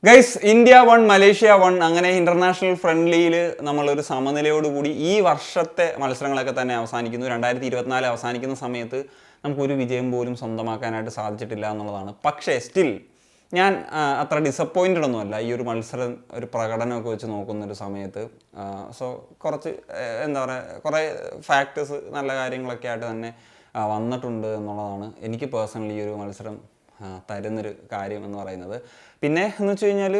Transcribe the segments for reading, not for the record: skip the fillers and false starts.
Guys, India 1 Malaysia 1 അങ്ങനെ international ഫ്രണ്ട്ലിയിൽ നമ്മളൊരു സമനിലയോടുകൂടി ഈ വർഷത്തെ മത്സരങ്ങളൊക്കെ തന്നെ അവസാനിക്കുന്നു. 2024 അവസാനിക്കുന്ന സമയത്ത് നമുക്കൊരു വിജയം പോലും സ്വന്തമാക്കാനായിട്ട് സാധിച്ചിട്ടില്ല എന്നുള്ളതാണ്. പക്ഷേ സ്റ്റിൽ ഞാൻ അത്ര ഡിസപ്പോയിൻറ്റഡ് ഒന്നുമല്ല ഈ ഒരു മത്സരം, ഒരു പ്രകടനമൊക്കെ വെച്ച് നോക്കുന്നൊരു സമയത്ത്. സോ കുറച്ച് എന്താ പറയുക, കുറേ ഫാക്ടേഴ്സ് നല്ല കാര്യങ്ങളൊക്കെ ആയിട്ട് തന്നെ വന്നിട്ടുണ്ട് എന്നുള്ളതാണ് എനിക്ക് പേഴ്സണലി ഈ ഒരു മത്സരം തരുന്നൊരു കാര്യം എന്ന് പറയുന്നത്. പിന്നെ എന്ന് വെച്ച് കഴിഞ്ഞാൽ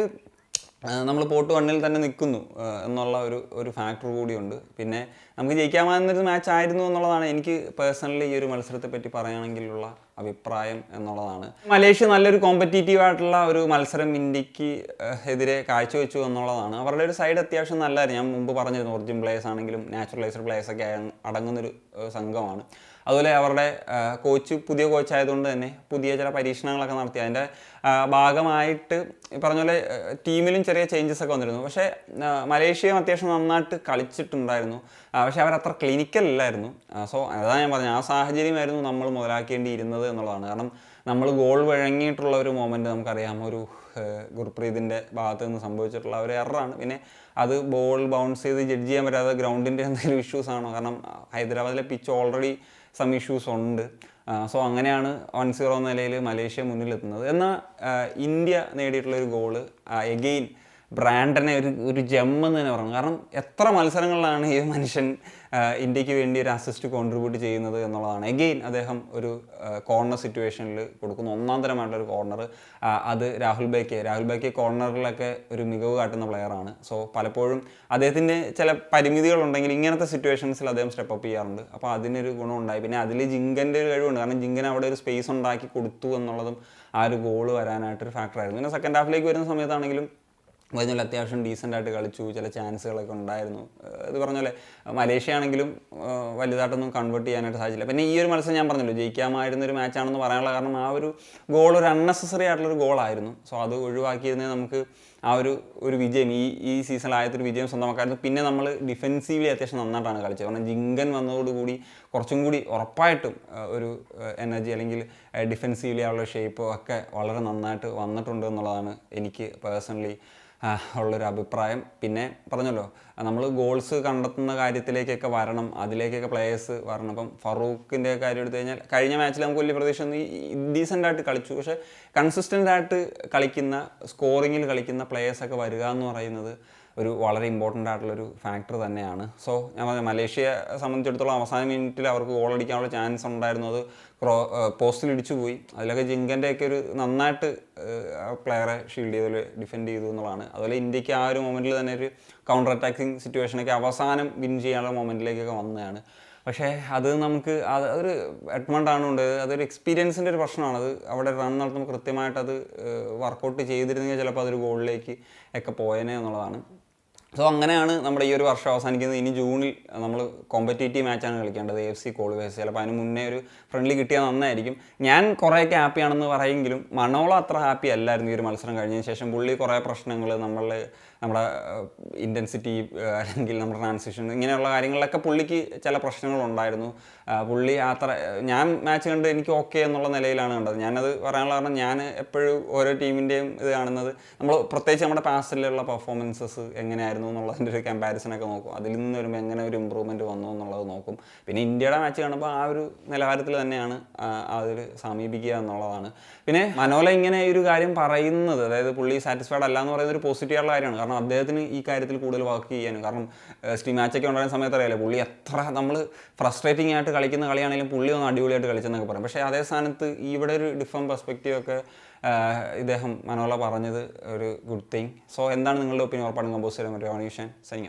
നമ്മൾ പോട്ട് 1-ൽ തന്നെ നിൽക്കുന്നു എന്നുള്ള ഒരു ഫാക്ടർ കൂടിയുണ്ട്. പിന്നെ നമുക്ക് ജയിക്കാമായിരുന്നൊരു മാച്ച് ആയിരുന്നു എന്നുള്ളതാണ് എനിക്ക് പേഴ്സണലി ഈ ഒരു മത്സരത്തെ പറ്റി പറയുകയാണെങ്കിലുള്ള അഭിപ്രായം എന്നുള്ളതാണ്. മലേഷ്യ നല്ലൊരു കോമ്പറ്റീറ്റീവ് ആയിട്ടുള്ള ഒരു മത്സരം ഇന്ത്യക്ക് എതിരെ കാഴ്ചവെച്ചു എന്നുള്ളതാണ്. അവരുടെ ഒരു സൈഡ് അത്യാവശ്യം നല്ലതായിരുന്നു. ഞാൻ മുമ്പ് പറഞ്ഞിരുന്നു, ഒറിജിൻ പ്ലേയേഴ്സ് ആണെങ്കിലും നാച്ചുറലൈസ്ഡ് പ്ലേയേഴ്സൊക്കെ അടങ്ങുന്നൊരു സംഘമാണ്. അതുപോലെ അവരുടെ പുതിയ കോച്ചായതുകൊണ്ട് തന്നെ പുതിയ ചില പരീക്ഷണങ്ങളൊക്കെ നടത്തി. അതിൻ്റെ ഭാഗമായിട്ട് ഈ പറഞ്ഞ പോലെ ടീമിലും ചെറിയ ചേഞ്ചസ് ഒക്കെ വന്നിരുന്നു. പക്ഷേ മലേഷ്യയും അത്യാവശ്യം നന്നായിട്ട് കളിച്ചിട്ടുണ്ടായിരുന്നു. പക്ഷേ അവരത്ര ക്ലിനിക്കൽ അല്ലായിരുന്നു. സോ അതാണ് ഞാൻ പറഞ്ഞത്, ആ സാഹചര്യമായിരുന്നു നമ്മൾ മുതലാക്കേണ്ടിയിരുന്നത് എന്നുള്ളതാണ്. കാരണം നമ്മൾ ഗോൾ വഴങ്ങിയിട്ടുള്ള ഒരു മൊമെൻറ്റ് നമുക്കറിയാം, ഒരു ഗുർപ്രീതിൻ്റെ ഭാഗത്ത് നിന്ന് സംഭവിച്ചിട്ടുള്ള ഒരു എററാണ്. പിന്നെ അത് ബോൾ ബൗൺസ് ചെയ്ത് ജഡ്ജ് ചെയ്യാൻ പറ്റാതെ ഗ്രൗണ്ടിൻ്റെ എന്തെങ്കിലും ഇഷ്യൂസ് ആണോ, കാരണം ഹൈദരാബാദിലെ പിച്ച് ഓൾറെഡി സം ഇഷ്യൂസ് ഉണ്ട്. സോ അങ്ങനെയാണ് 1-0 നിലയിൽ മലേഷ്യ മുന്നിലെത്തുന്നത്. എന്നാൽ ഇന്ത്യ നേടിയിട്ടുള്ളൊരു ഗോള് എഗെയിൻ ബ്രാൻഡനെ ഒരു ജെമ്മെന്ന് തന്നെ പറഞ്ഞു. കാരണം എത്ര മത്സരങ്ങളിലാണ് ഈ മനുഷ്യൻ ഇന്ത്യക്ക് വേണ്ടി ഒരു അസിസ്റ്റ് കോൺട്രിബ്യൂട്ട് ചെയ്യുന്നത് എന്നുള്ളതാണ്. എഗെയിൻ അദ്ദേഹം ഒരു കോർണർ സിറ്റുവേഷനിൽ കൊടുക്കുന്നു, ഒന്നാം തരമായിട്ടുള്ളൊരു കോർണർ. അത് രാഹുൽ ബേക്കെ കോർണറിലൊക്കെ ഒരു മികവ് കാട്ടുന്ന പ്ലെയറാണ്. സോ പലപ്പോഴും അദ്ദേഹത്തിന് ചില പരിമിതികളുണ്ടെങ്കിൽ ഇങ്ങനത്തെ സിറ്റുവേഷൻസിൽ അദ്ദേഹം സ്റ്റെപ്പ് അപ്പ് ചെയ്യാറുണ്ട്. അപ്പോൾ അതിനൊരു ഗുണമുണ്ടായി. പിന്നെ അതിൽ ജിങ്കൻ്റെ ഒരു കഴിവുണ്ട്, കാരണം ജിങ്കൻ അവിടെ ഒരു സ്പേസ് ഉണ്ടാക്കി കൊടുത്തു എന്നുള്ളതും ആ ഒരു ഗോൾ വരാനായിട്ടൊരു ഫാക്ടറായിരുന്നു. പിന്നെ സെക്കൻഡ് ഹാഫിലേക്ക് വരുന്ന സമയത്താണെങ്കിലും പറഞ്ഞാൽ അത്യാവശ്യം ഡീസൻ്റായിട്ട് കളിച്ചു, ചില ചാൻസുകളൊക്കെ ഉണ്ടായിരുന്നു. ഇത് പറഞ്ഞ പോലെ മലേഷ്യ ആണെങ്കിലും വലുതായിട്ടൊന്നും കൺവേർട്ട് ചെയ്യാനായിട്ട് സാധിച്ചില്ല. പിന്നെ ഈ ഒരു മത്സരം ഞാൻ പറഞ്ഞല്ലോ ജയിക്കാമായിരുന്നൊരു മാച്ചാണെന്ന് പറയാനുള്ള കാരണം ആ ഒരു ഗോൾ ഒരു അൺനെസസറി ആയിട്ടുള്ളൊരു ഗോളായിരുന്നു. സോ അത് ഒഴിവാക്കിയിരുന്നേ നമുക്ക് ആ ഒരു വിജയം ഈ സീസണിലായതൊരു വിജയം സ്വന്തമാക്കായിരുന്നു. പിന്നെ നമ്മൾ ഡിഫെൻസീവ്ലി അത്യാവശ്യം നന്നായിട്ടാണ് കളിച്ചത്. കാരണം ജിങ്കൻ വന്നതോടുകൂടി കുറച്ചും കൂടി ഉറപ്പായിട്ടും ഒരു എനർജി അല്ലെങ്കിൽ ഡിഫെൻസീവ്ലി ഉള്ള ഷേപ്പ് ഒക്കെ വളരെ നന്നായിട്ട് വന്നിട്ടുണ്ട് എന്നുള്ളതാണ് എനിക്ക് പേഴ്സണലി ഉള്ളൊരു അഭിപ്രായം. പിന്നെ പറഞ്ഞല്ലോ, നമ്മൾ ഗോൾസ് കണ്ടെത്തുന്ന കാര്യത്തിലേക്കൊക്കെ വരണം, അതിലേക്കൊക്കെ പ്ലേയേഴ്സ് വരണം. അപ്പം ഫറൂഖിൻ്റെ കാര്യം എടുത്തു കഴിഞ്ഞാൽ കഴിഞ്ഞ മാച്ചിൽ നമുക്ക് വലിയ പ്രതീക്ഷ ഡീസൻ്റായിട്ട് കളിച്ചു. പക്ഷേ കൺസിസ്റ്റൻ്റ് ആയിട്ട് കളിക്കുന്ന, സ്കോറിങ്ങിൽ കളിക്കുന്ന പ്ലേയേഴ്സൊക്കെ വരിക എന്ന് പറയുന്നത് ഒരു വളരെ ഇമ്പോർട്ടൻ്റ് ആയിട്ടുള്ളൊരു ഫാക്ടർ തന്നെയാണ്. സോ ഞാൻ പറഞ്ഞ മലേഷ്യയെ സംബന്ധിച്ചിടത്തോളം അവസാന മിനിറ്റിൽ അവർക്ക് ഗോൾ അടിക്കാനുള്ള ചാൻസ് ഉണ്ടായിരുന്നു. അത് പോസ്റ്റിൽ ഇടിച്ചു പോയി. അതിലൊക്കെ ജിങ്കൻ്റെയൊക്കെ ഒരു നന്നായിട്ട് പ്ലെയറെ ഷീൽഡ് ചെയ്ത് ഡിഫെൻഡ് ചെയ്തു എന്നുള്ളതാണ്. അതുപോലെ ഇന്ത്യക്ക് ആ ഒരു മൊമെൻറ്റിൽ തന്നെ ഒരു കൗണ്ടർ അറ്റാക്കിങ് സിറ്റുവേഷനൊക്കെ അവസാനം വിൻ ചെയ്യാനുള്ള മൊമെൻറ്റിലേക്കൊക്കെ വന്നതാണ്. പക്ഷേ അത് നമുക്ക് അതൊരു എഡ്മണ്ടാണ് ഉണ്ടായത്. അതൊരു എക്സ്പീരിയൻസിൻ്റെ ഒരു പ്രശ്നമാണ്. അത് അവിടെ റൺ നടത്തുമ്പോൾ കൃത്യമായിട്ട് അത് വർക്കൗട്ട് ചെയ്തിരുന്നെങ്കിൽ ചിലപ്പോൾ അതൊരു ഗോളിലേക്ക് ഒക്കെ പോയേനെ എന്നുള്ളതാണ്. സോ അങ്ങനെയാണ് നമ്മുടെ ഈ ഒരു വർഷം അവസാനിക്കുന്നത്. ഇനി ജൂണിൽ നമ്മൾ കോമ്പറ്റേറ്റീവ് മാച്ചാണ് കളിക്കേണ്ടത്, AFC ക്വാളിഫയേഴ്സ്. ചിലപ്പോൾ അതിന് മുന്നേ ഒരു ഫ്രണ്ട്ലി കിട്ടിയാൽ നന്നായിരിക്കും. ഞാൻ കുറേയൊക്കെ ഹാപ്പിയാണെന്ന് പറയെങ്കിലും മണോള അത്ര ഹാപ്പി അല്ലായിരുന്നു ഈ ഒരു മത്സരം കഴിഞ്ഞതിന് ശേഷം. പുള്ളി കുറേ പ്രശ്നങ്ങൾ നമ്മുടെ ഇൻറ്റൻസിറ്റി അല്ലെങ്കിൽ നമ്മുടെ ട്രാൻസിഷൻ ഇങ്ങനെയുള്ള കാര്യങ്ങളിലൊക്കെ പുള്ളിക്ക് ചില പ്രശ്നങ്ങളുണ്ടായിരുന്നു. പുള്ളി ഞാൻ മാച്ച് കണ്ട് എനിക്ക് ഓക്കെ എന്നുള്ള നിലയിലാണ് കണ്ടത്. ഞാനത് പറയാനുള്ള കാരണം, ഞാൻ എപ്പോഴും ഓരോ ടീമിൻ്റെയും ഇത് കാണുന്നത് നമ്മൾ പ്രത്യേകിച്ച് നമ്മുടെ പാസ്റ്റിലുള്ള പെർഫോമൻസസ് എങ്ങനെയായിരുന്നു എന്നുള്ളതിൻ്റെ ഒരു കമ്പാരിസണൊക്കെ നോക്കും. അതിൽ നിന്ന് വരുമ്പോൾ എങ്ങനെ ഒരു ഇമ്പ്രൂവ്മെൻറ്റ് വന്നു എന്നുള്ളത് നോക്കും. പിന്നെ ഇന്ത്യയുടെ മാച്ച് കാണുമ്പോൾ ആ ഒരു നിലവാരത്തിൽ തന്നെയാണ് അതിൽ സമീപിക്കുക എന്നുള്ളതാണ്. പിന്നെ മനോല ഇങ്ങനെ ഒരു കാര്യം പറയുന്നത്, അതായത് പുള്ളി സാറ്റിസ്ഫൈഡ് അല്ല എന്ന് പറയുന്നത് ഒരു പോസിറ്റീവായുള്ള കാര്യമാണ്. കാരണം അദ്ദേഹത്തിന് ഈ കാര്യത്തിൽ കൂടുതൽ വർക്ക് ചെയ്യാനും, കാരണം മാച്ചൊക്കെ ഉണ്ടായിരുന്ന സമയത്ത് അറിയാലോ പുള്ളി എത്ര നമ്മൾ ഫ്രസ്ട്രേറ്റിംഗ് ആയിട്ട് കളിക്കുന്ന കളിയാണെങ്കിലും പുള്ളി ഒന്ന് അടിപൊളിയായിട്ട് കളിച്ചെന്നൊക്കെ പറയും. പക്ഷേ അതേ സ്ഥാനത്ത് ഇവിടെ ഒരു ഡിഫറെൻറ്റ് പെർസ്പെക്റ്റീവൊക്കെ മനോല പറഞ്ഞത് ഒരു ഗുഡ് തിങ്. സോ എന്താണ് നിങ്ങളുടെ ഒപ്പീനിയൻ? ഉറപ്പാണ് കമ്പോസ് ചെയ്യാൻ പറ്റുമോ? സൈനിക